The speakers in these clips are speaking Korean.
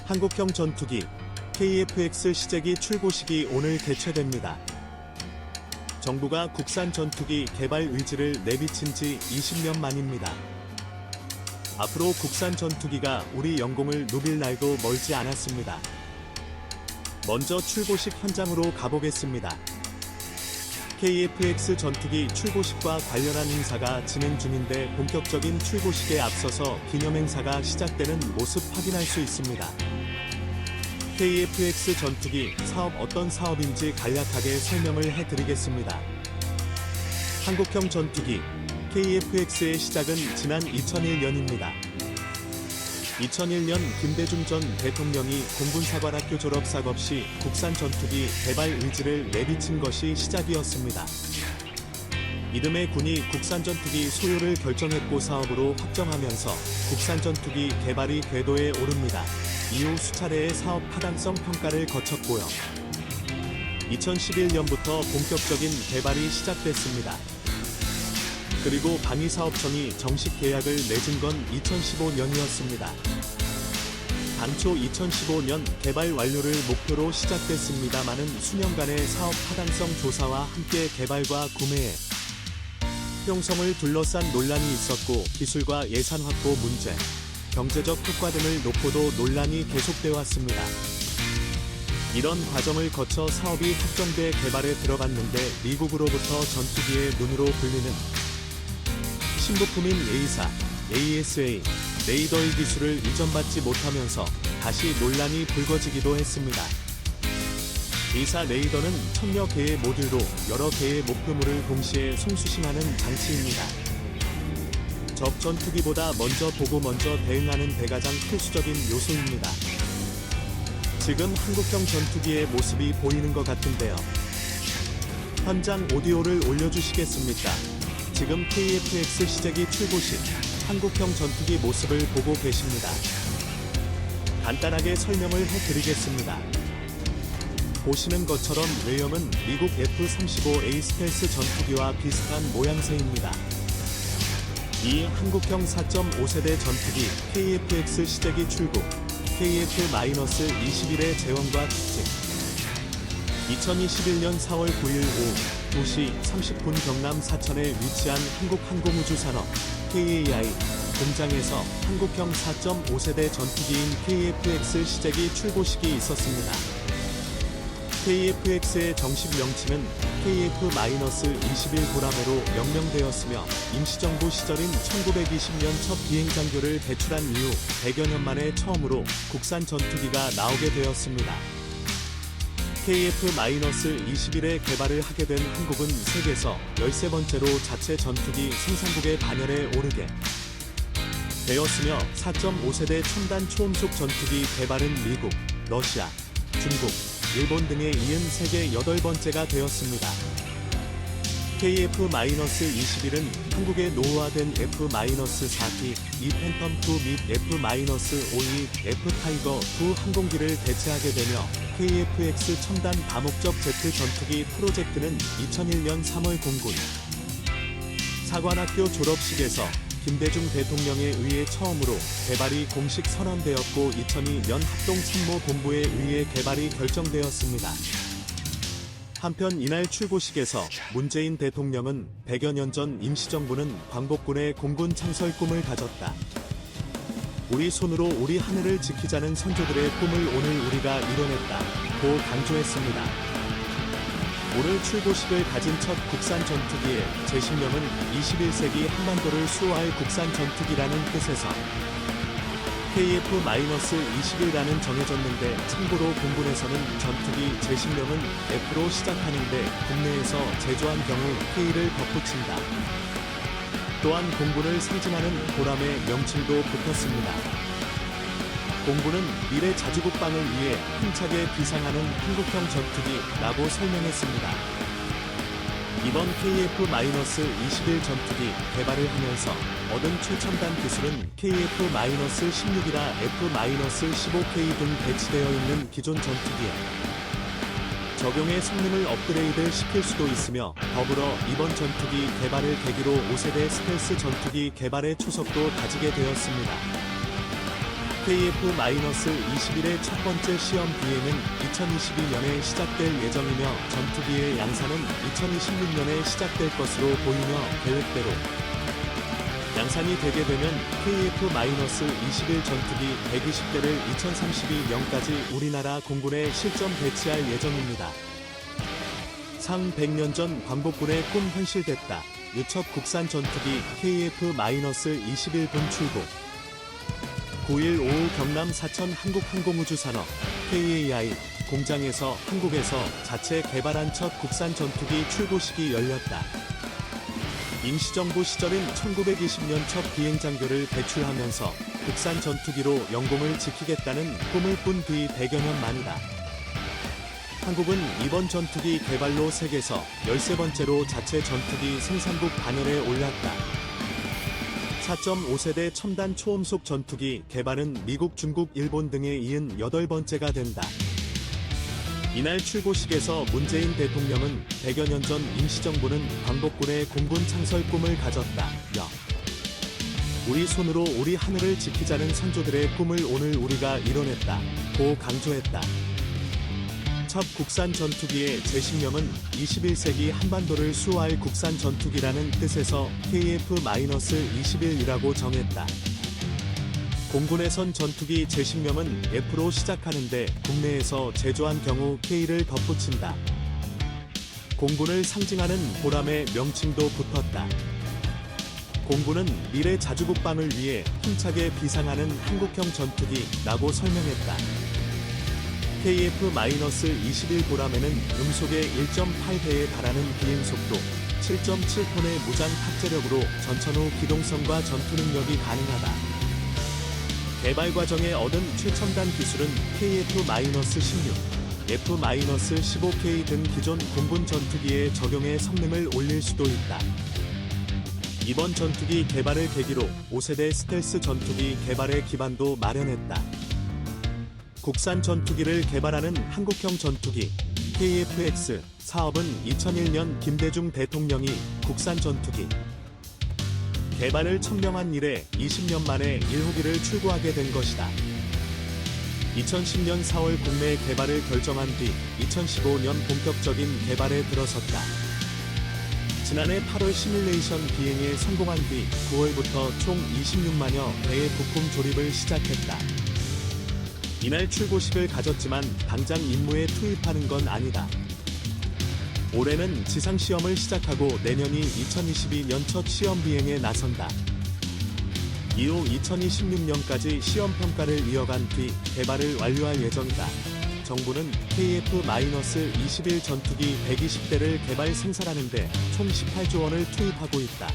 한국형 전투기 KF-X 시제기 출고식이 오늘 개최됩니다. 정부가 국산 전투기 개발 의지를 내비친 지 20년 만입니다. 앞으로 국산 전투기가 우리 영공을 누빌 날도 멀지 않았습니다. 먼저 출고식 현장으로 가보겠습니다. KF-X 전투기 출고식과 관련한 행사가 진행 중인데 본격적인 출고식에 앞서서 기념행사가 시작되는 모습 확인할 수 있습니다. KF-X 전투기 사업 어떤 사업인지 간략하게 설명을 해드리겠습니다. 한국형 전투기 KF-X의 시작은 지난 2001년입니다. 2001년 김대중 전 대통령이 공군사관학교 졸업 작업 시 국산 전투기 개발 의지를 내비친 것이 시작이었습니다. 이듬해 군이 국산 전투기 소요를 결정했고 사업으로 확정하면서 국산 전투기 개발이 궤도에 오릅니다. 이후 수차례의 사업 타당성 평가를 거쳤고요. 2011년부터 본격적인 개발이 시작됐습니다. 그리고 방위사업청이 정식 계약을 맺은 건 2015년이었습니다. 당초 2015년 개발 완료를 목표로 시작됐습니다마는 수년간의 사업 타당성 조사와 함께 개발과 구매에 형성을 둘러싼 논란이 있었고 기술과 예산 확보 문제, 경제적 효과 등을 놓고도 논란이 계속되어 왔습니다. 이런 과정을 거쳐 사업이 확정돼 개발에 들어갔는데 미국으로부터 전투기의 눈으로 불리는 신부품인 A사, ASA, 레이더의 기술을 이전받지 못하면서 다시 논란이 불거지기도 했습니다. A사 레이더는 1000여 개의 모듈로 여러 개의 목표물을 동시에 송수신하는 장치입니다. 적 전투기보다 먼저 보고 먼저 대응하는 데 가장 필수적인 요소입니다. 지금 한국형 전투기의 모습이 보이는 것 같은데요. 현장 오디오를 올려주시겠습니까? 지금 KF-X 시제기 출고식 한국형 전투기 모습을 보고 계십니다. 간단하게 설명을 해드리겠습니다. 보시는 것처럼 외형은 미국 F-35A 스텔스 전투기와 비슷한 모양새입니다. 이 한국형 4.5세대 전투기 KF-X 시제기 출고 KF-21의 재원과 특징 2021년 4월 9일 오후 2시 30분 경남 사천에 위치한 한국항공우주산업 KAI 공장에서 한국형 4.5세대 전투기인 KF-X 시제기 출고식이 있었습니다. KF-X의 정식 명칭은 KF-21 보라매로 명명되었으며 임시정부 시절인 1920년 첫 비행장교를 배출한 이후 100여 년 만에 처음으로 국산 전투기가 나오게 되었습니다. KF-21의 개발을 하게 된 한국은 세계에서 13번째로 자체 전투기 생산국의 반열에 오르게 되었으며 4.5세대 첨단 초음속 전투기 개발은 미국, 러시아, 중국, 일본 등에 이은 세계 8번째가 되었습니다. KF-21은 한국에 노후화된 F-4T, E 팬텀2 및 F-52, F-타이거2 항공기를 대체하게 되며 KF-X 첨단 다목적 제트 전투기 프로젝트는 2001년 3월 공군 사관학교 졸업식에서 김대중 대통령에 의해 처음으로 개발이 공식 선언되었고 2002년 합동참모본부에 의해 개발이 결정되었습니다. 한편 이날 출고식에서 문재인 대통령은 100여 년 전 임시정부는 광복군의 공군 창설 꿈을 가졌다. 우리 손으로 우리 하늘을 지키자는 선조들의 꿈을 오늘 우리가 이뤄냈다고 강조했습니다. 오늘 출고식을 가진 첫 국산 전투기의 제식명은 21세기 한반도를 수호할 국산 전투기라는 뜻에서 KF-21이라는 정해졌는데 참고로 공군에서는 전투기 제식명은 F로 시작하는데 국내에서 제조한 경우 K를 덧붙인다. 또한 공군을 상징하는 보람의 명칭도 붙었습니다. 공군은 미래 자주국방을 위해 힘차게 비상하는 한국형 전투기라고 설명했습니다. 이번 KF-21 전투기 개발을 하면서 얻은 최첨단 기술은 KF-16이라 F-15K 등 배치되어 있는 기존 전투기에 적용의 성능을 업그레이드 시킬 수도 있으며 더불어 이번 전투기 개발을 계기로 5세대 스텔스 전투기 개발의 초석도 다지게 되었습니다. KF-21의 첫 번째 시험 비행은 2022년에 시작될 예정이며 전투기의 양산은 2026년에 시작될 것으로 보이며 계획대로 양산이 되게 되면 KF-21 전투기 120대를 2032년까지 우리나라 공군에 실전 배치할 예정입니다. 상 100년 전 광복군의 꿈 현실됐다. 유첩 국산 전투기 KF-21분 출고. 9일 오후 경남 사천 한국항공우주산업 KAI 공장에서 한국에서 자체 개발한 첫 국산 전투기 출고식이 열렸다. 임시정부 시절인 1920년 첫 비행장교를 배출하면서 국산 전투기로 영공을 지키겠다는 꿈을 꾼 뒤 100여 년 만이다. 한국은 이번 전투기 개발로 세계에서 13번째로 자체 전투기 생산국 반열에 올랐다. 4.5세대 첨단 초음속 전투기 개발은 미국, 중국, 일본 등에 이은 8번째가 된다. 이날 출고식에서 문재인 대통령은 100여 년 전 임시정부는 광복군의 공군 창설 꿈을 가졌다. 우리 손으로 우리 하늘을 지키자는 선조들의 꿈을 오늘 우리가 이뤄냈다. 고 강조했다. 첫 국산 전투기의 제식명은 21세기 한반도를 수호할 국산 전투기라는 뜻에서 KF-21이라고 정했다. 공군에선 전투기 제식명은 F로 시작하는데 국내에서 제조한 경우 K를 덧붙인다. 공군을 상징하는 보람의 명칭도 붙었다. 공군은 미래 자주국방을 위해 힘차게 비상하는 한국형 전투기라고 설명했다. KF-21 보람에는 음속의 1.8배에 달하는 비행속도, 7.7톤의 무장 탑재력으로 전천 후 기동성과 전투 능력이 가능하다. 개발 과정에 얻은 최첨단 기술은 KF-16, F-15K 등 기존 공군 전투기의 적용해 성능을 올릴 수도 있다. 이번 전투기 개발을 계기로 5세대 스텔스 전투기 개발의 기반도 마련했다. 국산 전투기를 개발하는 한국형 전투기 KF-X 사업은 2001년 김대중 대통령이 국산 전투기 개발을 천명한 이래 20년 만에 1호기를 출고하게 된 것이다. 2010년 4월 국내 개발을 결정한 뒤 2015년 본격적인 개발에 들어섰다. 지난해 8월 시뮬레이션 비행에 성공한 뒤 9월부터 총 26만여 대의 부품 조립을 시작했다. 이날 출고식을 가졌지만 당장 임무에 투입하는 건 아니다. 올해는 지상시험을 시작하고 내년이 2022년 첫 시험 비행에 나선다. 이후 2026년까지 시험평가를 이어간 뒤 개발을 완료할 예정이다. 정부는 KF-21 전투기 120대를 개발 생산하는데 총 18조 원을 투입하고 있다.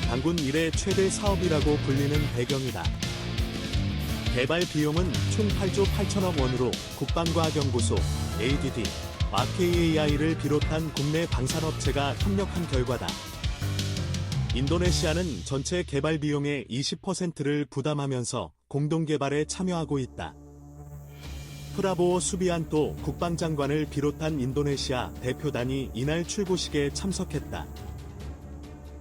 당군 이래 최대 사업이라고 불리는 배경이다. 개발 비용은 총 8조 8천억 원으로 국방과학연구소, ADD, KAI를 비롯한 국내 방산업체가 협력한 결과다. 인도네시아는 전체 개발 비용의 20%를 부담하면서 공동개발에 참여하고 있다. 프라보오 수비안토 국방장관을 비롯한 인도네시아 대표단이 이날 출고식에 참석했다.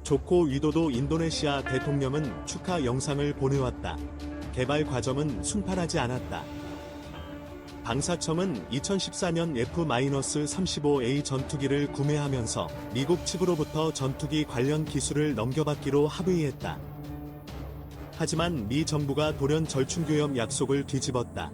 조코 위도도 인도네시아 대통령은 축하 영상을 보내왔다. 개발 과정은 순탄하지 않았다. 방사청은 2014년 F-35A 전투기를 구매하면서 미국 측으로부터 전투기 관련 기술을 넘겨받기로 합의했다. 하지만 미 정부가 돌연 절충교역 약속을 뒤집었다.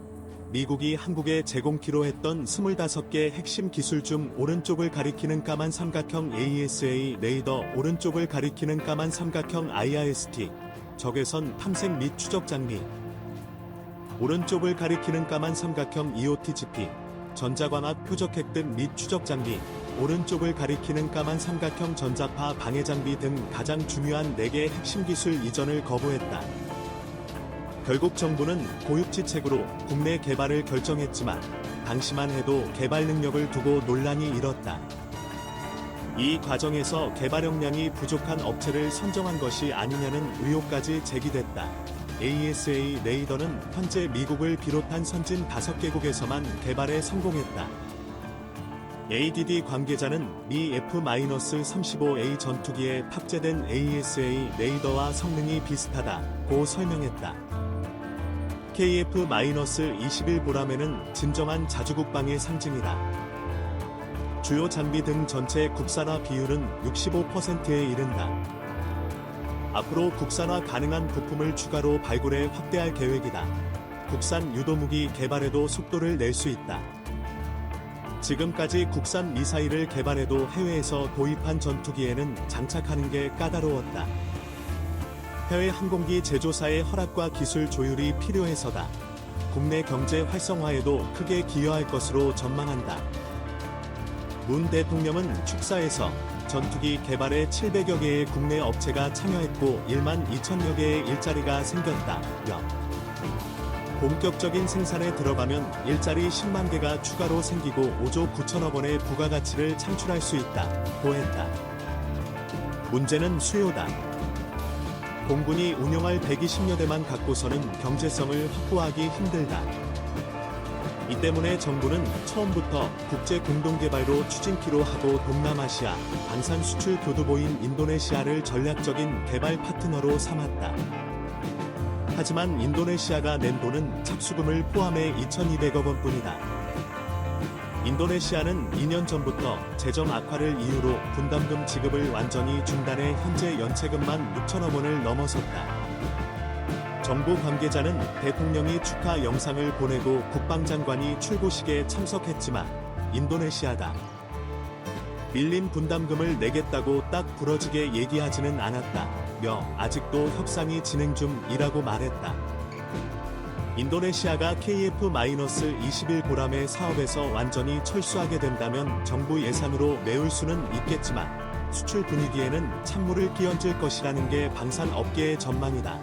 미국이 한국에 제공키로 했던 25개 핵심 기술 중 오른쪽을 가리키는 까만 삼각형 AESA 레이더, 오른쪽을 가리키는 까만 삼각형 IRST, 적외선 탐색 및 추적 장비, 오른쪽을 가리키는 까만 삼각형 EOTGP, 전자광학 표적핵 등 및 추적 장비, 오른쪽을 가리키는 까만 삼각형 전자파 방해 장비 등 가장 중요한 4개 핵심 기술 이전을 거부했다. 결국 정부는 고육지책으로 국내 개발을 결정했지만 당시만 해도 개발 능력을 두고 논란이 일었다. 이 과정에서 개발 역량이 부족한 업체를 선정한 것이 아니냐는 의혹까지 제기됐다. AESA 레이더는 현재 미국을 비롯한 선진 5개국에서만 개발에 성공했다. ADD 관계자는 미 F-35A 전투기에 탑재된 AESA 레이더와 성능이 비슷하다고 설명했다. KF-21 보라매는 진정한 자주국방의 상징이다. 주요 장비 등 전체 국산화 비율은 65%에 이른다. 앞으로 국산화 가능한 부품을 추가로 발굴해 확대할 계획이다. 국산 유도무기 개발에도 속도를 낼 수 있다. 지금까지 국산 미사일을 개발해도 해외에서 도입한 전투기에는 장착하는 게 까다로웠다. 해외 항공기 제조사의 허락과 기술 조율이 필요해서다. 국내 경제 활성화에도 크게 기여할 것으로 전망한다. 문 대통령은 축사에서 전투기 개발에 700여 개의 국내 업체가 참여했고 1만 2천여 개의 일자리가 생겼다며 본격적인 생산에 들어가면 일자리 10만 개가 추가로 생기고 5조 9천억 원의 부가가치를 창출할 수 있다고 했다. 문제는 수요다. 공군이 운용할 120여 대만 갖고서는 경제성을 확보하기 힘들다. 이 때문에 정부는 처음부터 국제 공동개발로 추진키로 하고 동남아시아, 방산 수출 교두보인 인도네시아를 전략적인 개발 파트너로 삼았다. 하지만 인도네시아가 낸 돈은 착수금을 포함해 2,200억 원뿐이다. 인도네시아는 2년 전부터 재정 악화를 이유로 분담금 지급을 완전히 중단해 현재 연체금만 6천억 원을 넘어섰다. 정부 관계자는 대통령이 축하 영상을 보내고 국방장관이 출고식에 참석했지만 인도네시아가 밀린 분담금을 내겠다고 딱 부러지게 얘기하지는 않았다며 아직도 협상이 진행 중이라고 말했다. 인도네시아가 KF-21 보라매 사업에서 완전히 철수하게 된다면 정부 예산으로 메울 수는 있겠지만 수출 분위기에는 찬물을 끼얹을 것이라는 게 방산 업계의 전망이다.